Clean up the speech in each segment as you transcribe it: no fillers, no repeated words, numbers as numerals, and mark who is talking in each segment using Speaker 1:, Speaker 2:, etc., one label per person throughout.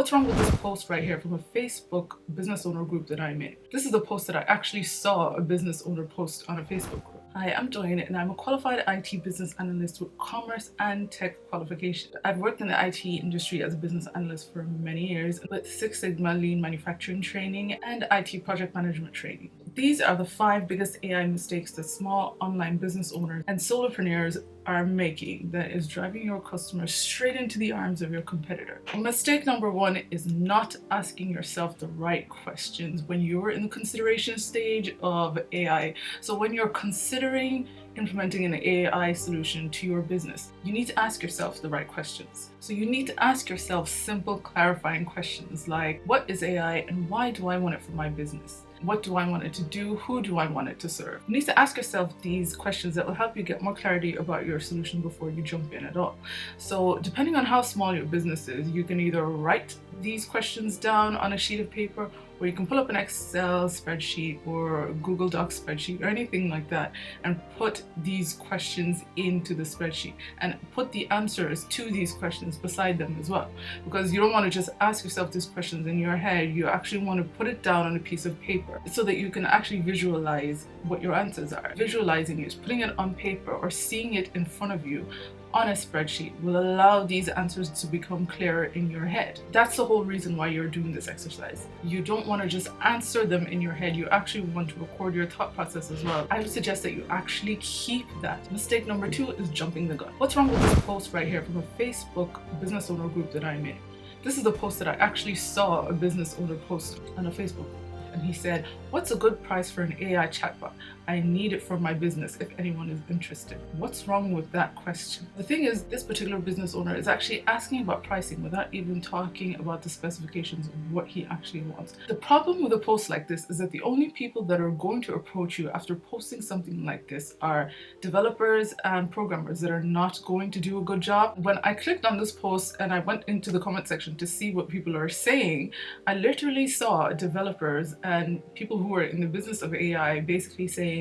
Speaker 1: What's wrong with this post right here from a Facebook business owner group that I'm in? This is the post that I actually saw a business owner post on a Facebook group. Hi, I'm Joanne and I'm a qualified IT business analyst with commerce and tech qualification. I've worked in the IT industry as a business analyst for many years with Six Sigma lean manufacturing training and IT project management training. These are the 5 biggest AI mistakes that small online business owners and solopreneurs are making that is driving your customers straight into the arms of your competitor. Mistake number 1 is not asking yourself the right questions when you're in the consideration stage of AI. So when you're considering implementing an AI solution to your business, you need to ask yourself the right questions. So you need to ask yourself simple clarifying questions like, what is AI and why do I want it for my business? What do I want it to do? Who do I want it to serve? You need to ask yourself these questions that will help you get more clarity about your solution before you jump in at all. So depending on how small your business is, you can either write these questions down on a sheet of paper, or you can pull up an Excel spreadsheet or Google Docs spreadsheet or anything like that and put these questions into the spreadsheet and put the answers to these questions beside them as well. Because you don't want to just ask yourself these questions in your head, you actually want to put it down on a piece of paper so that you can actually visualize what your answers are. Visualizing it, putting it on paper or seeing it in front of you on a spreadsheet will allow these answers to become clearer in your head. That's the whole reason why you're doing this exercise. You don't want to just answer them in your head, you actually want to record your thought process as well. I would suggest that you actually keep that. Mistake number 2 is jumping the gun. What's wrong with this post right here from a Facebook business owner group that I'm in? This is the post that I actually saw a business owner post on a Facebook group. And he said, what's a good price for an AI chatbot? I need it for my business if anyone is interested. What's wrong with that question? The thing is, this particular business owner is actually asking about pricing without even talking about the specifications of what he actually wants. The problem with a post like this is that the only people that are going to approach you after posting something like this are developers and programmers that are not going to do a good job. When I clicked on this post and I went into the comment section to see what people are saying, I literally saw developers and people who are in the business of AI basically saying,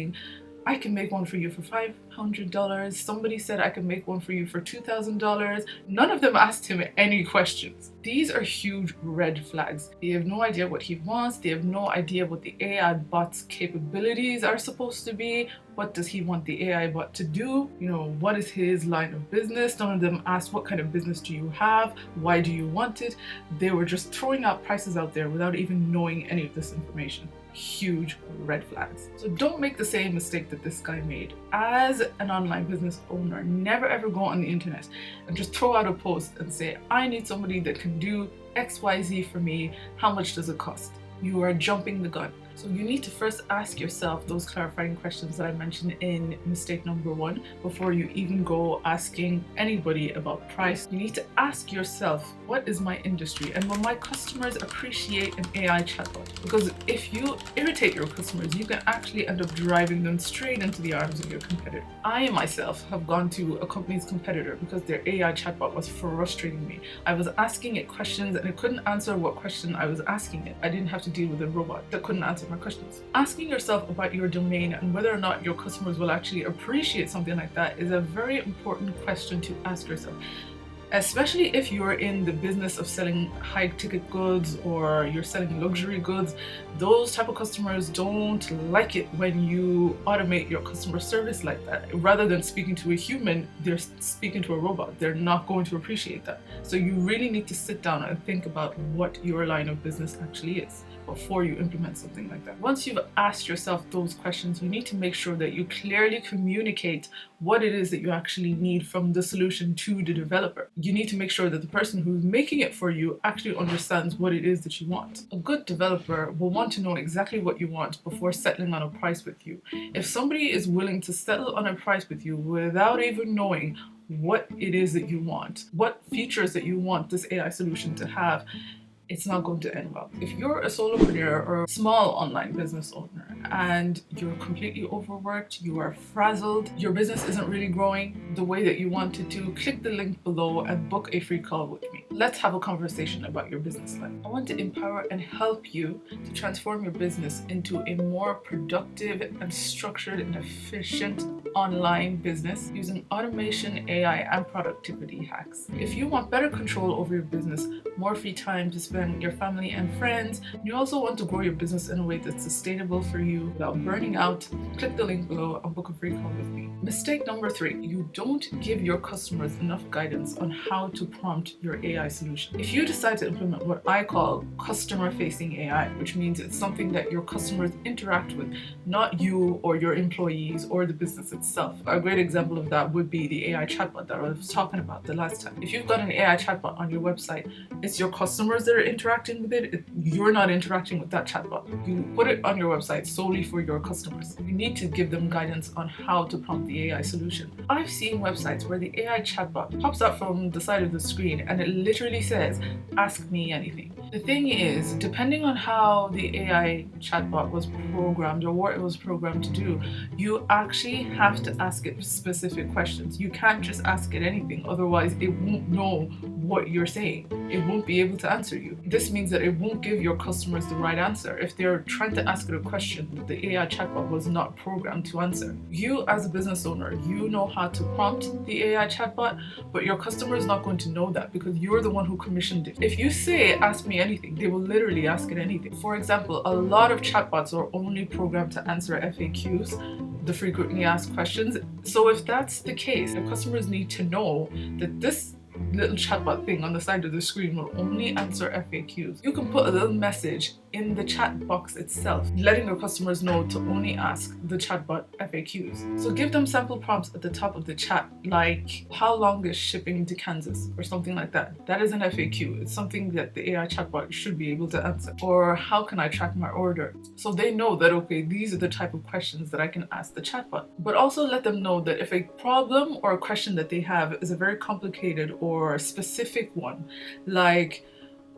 Speaker 1: I can make one for you for $500. Somebody said I can make one for you for $2,000. None of them asked him any questions. These are huge red flags. They have no idea what he wants. They have no idea what the AI bot's capabilities are supposed to be. What does he want the AI bot to do? You know, what is his line of business? None of them asked, what kind of business do you have? Why do you want it? They were just throwing out prices out there without even knowing any of this information. Huge red flags. So don't make the same mistake that this guy made. As an online business owner, never ever go on the internet and just throw out a post and say, I need somebody that can do XYZ for me. How much does it cost? You are jumping the gun. So you need to first ask yourself those clarifying questions that I mentioned in mistake number 1 before you even go asking anybody about price. You need to ask yourself, what is my industry and will my customers appreciate an AI chatbot? Because if you irritate your customers, you can actually end up driving them straight into the arms of your competitor. I myself have gone to a company's competitor because their AI chatbot was frustrating me. I was asking it questions and it couldn't answer what question I was asking it. I didn't have to deal with a robot that couldn't answer my questions. Asking yourself about your domain and whether or not your customers will actually appreciate something like that is a very important question to ask yourself. Especially if you're in the business of selling high ticket goods or you're selling luxury goods, those type of customers don't like it when you automate your customer service like that. Rather than speaking to a human, they're speaking to a robot. They're not going to appreciate that. So you really need to sit down and think about what your line of business actually is before you implement something like that. Once you've asked yourself those questions, you need to make sure that you clearly communicate what it is that you actually need from the solution to the developer. You need to make sure that the person who's making it for you actually understands what it is that you want. A good developer will want to know exactly what you want before settling on a price with you. If somebody is willing to settle on a price with you without even knowing what it is that you want, what features that you want this AI solution to have, it's not going to end well. If you're a solopreneur or a small online business owner and you're completely overworked, you are frazzled, your business isn't really growing the way that you want it to, click the link below and book a free call with me. let's have a conversation about your business life. I want to empower and help you to transform your business into a more productive and structured and efficient online business using automation, AI, and productivity hacks. If you want better control over your business, more free time to spend with your family and friends, and you also want to grow your business in a way that's sustainable for you without burning out, click the link below and book a free call with me. Mistake number 3, you don't give your customers enough guidance on how to prompt your AI solution. If you decide to implement what I call customer-facing AI, which means it's something that your customers interact with, not you or your employees or the business itself. A great example of that would be the AI chatbot that I was talking about the last time. If you've got an AI chatbot on your website, it's your customers that are interacting with it. You're not interacting with that chatbot. You put it on your website solely for your customers. You need to give them guidance on how to prompt the AI solution. I've seen websites where the AI chatbot pops up from the side of the screen and it literally says, "Ask me anything." The thing is, depending on how the AI chatbot was programmed or what it was programmed to do, you actually have to ask it specific questions. You can't just ask it anything, otherwise it won't know what you're saying. It won't be able to answer you. This means that it won't give your customers the right answer if they're trying to ask it a question that the AI chatbot was not programmed to answer. You as a business owner, you know how to prompt the AI chatbot, but your customer is not going to know that because you're the one who commissioned it. If you say, "Ask me anything," they will literally ask it anything. For example, a lot of chatbots are only programmed to answer FAQs, the frequently asked questions. So if that's the case, the customers need to know that this little chatbot thing on the side of the screen will only answer FAQs. You can put a little message in the chat box itself, letting your customers know to only ask the chatbot FAQs. So give them sample prompts at the top of the chat, like "How long is shipping to Kansas?" or something like that. That is an FAQ. It's something that the AI chatbot should be able to answer. Or "How can I track my order?" So they know that, okay, these are the type of questions that I can ask the chatbot. But also let them know that if a problem or a question that they have is a very complicated or specific one, like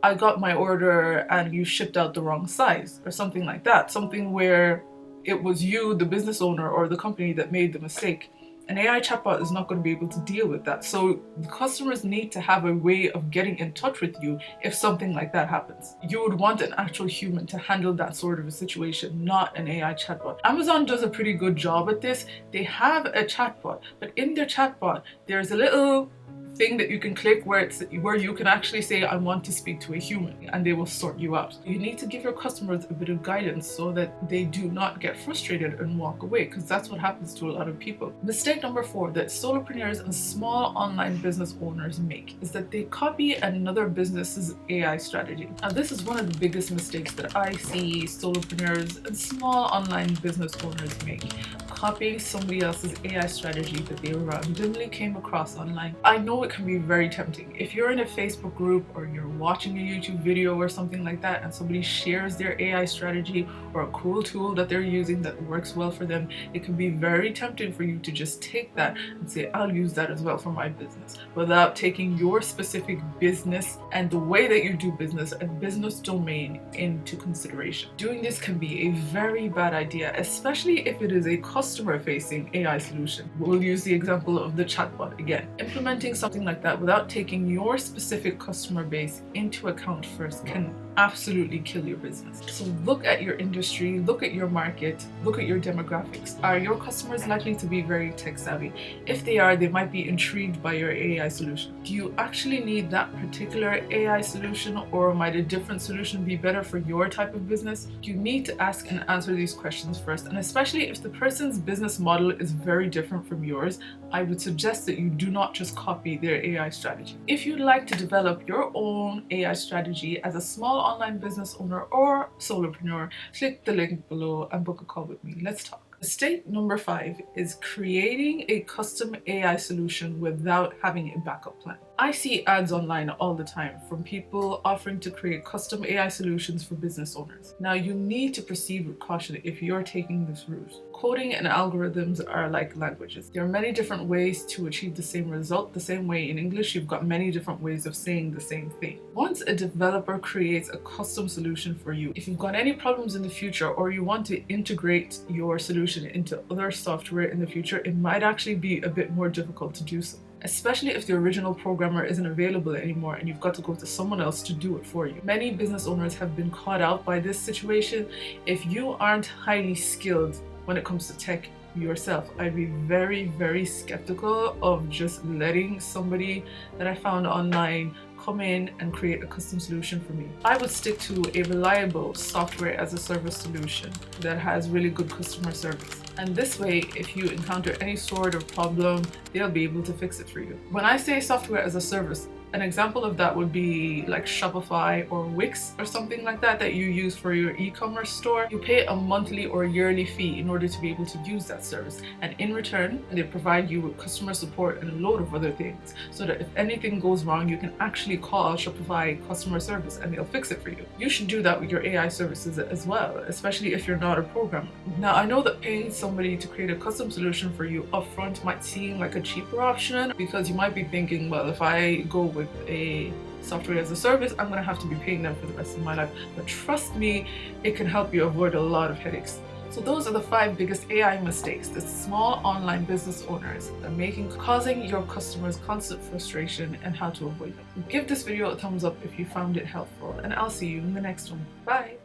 Speaker 1: "I got my order and you shipped out the wrong size," or something like that, something where it was you, the business owner or the company, that made the mistake, an AI chatbot is not going to be able to deal with that. So the customers need to have a way of getting in touch with you if something like that happens. You would want an actual human to handle that sort of a situation, not an AI chatbot. Amazon does a pretty good job at this. They have a chatbot, but in their chatbot, there's a little thing that you can click where you can actually say, "I want to speak to a human," and they will sort you out. You need to give your customers a bit of guidance so that they do not get frustrated and walk away, because that's what happens to a lot of people. Mistake number 4 that solopreneurs and small online business owners make is that they copy another business's AI strategy. Now, this is one of the biggest mistakes that I see solopreneurs and small online business owners make. Copying somebody else's AI strategy that they randomly came across online. I know it can be very tempting. If you're in a Facebook group or you're watching a YouTube video or something like that and somebody shares their AI strategy or a cool tool that they're using that works well for them, it can be very tempting for you to just take that and say, "I'll use that as well for my business," without taking your specific business and the way that you do business and business domain into consideration. Doing this can be a very bad idea, especially if it is a customer-facing AI solution. We'll use the example of the chatbot again. Implementing something like that without taking your specific customer base into account first can absolutely kill your business. So look at your industry, look at your market, look at your demographics. Are your customers likely to be very tech savvy? If they are, they might be intrigued by your AI solution. Do you actually need that particular AI solution, or might a different solution be better for your type of business? You need to ask and answer these questions first, and especially if the person's business model is very different from yours, I would suggest that you do not just copy their AI strategy. If you'd like to develop your own AI strategy as a small online business owner or solopreneur, click the link below and book a call with me. Let's talk. Mistake number 5 is creating a custom AI solution without having a backup plan. I see ads online all the time from people offering to create custom AI solutions for business owners. Now, you need to proceed with caution if you're taking this route. Coding and algorithms are like languages. There are many different ways to achieve the same result. The same way in English, you've got many different ways of saying the same thing. Once a developer creates a custom solution for you, if you've got any problems in the future or you want to integrate your solution into other software in the future, it might actually be a bit more difficult to do so. especially if the original programmer isn't available anymore and you've got to go to someone else to do it for you. Many business owners have been caught out by this situation. If you aren't highly skilled when it comes to tech yourself, I'd be very, very skeptical of just letting somebody that I found online come in and create a custom solution for me. I would stick to a reliable software as a service solution that has really good customer service. And this way, if you encounter any sort of problem, they'll be able to fix it for you. When I say software as a service, an example of that would be like Shopify or Wix or something like that you use for your e-commerce store. You pay a monthly or yearly fee in order to be able to use that service. And in return, they provide you with customer support and a load of other things, so that if anything goes wrong, you can actually call Shopify customer service and they'll fix it for you. You should do that with your AI services as well, especially if you're not a programmer. Now, I know that paying somebody to create a custom solution for you upfront might seem like a cheaper option, because you might be thinking, well, if I go with a software as a service, I'm going to have to be paying them for the rest of my life. But trust me, it can help you avoid a lot of headaches. So those are the 5 biggest AI mistakes that small online business owners are making, causing your customers constant frustration, and how to avoid them. Give this video a thumbs up if you found it helpful, and I'll see you in the next one. Bye!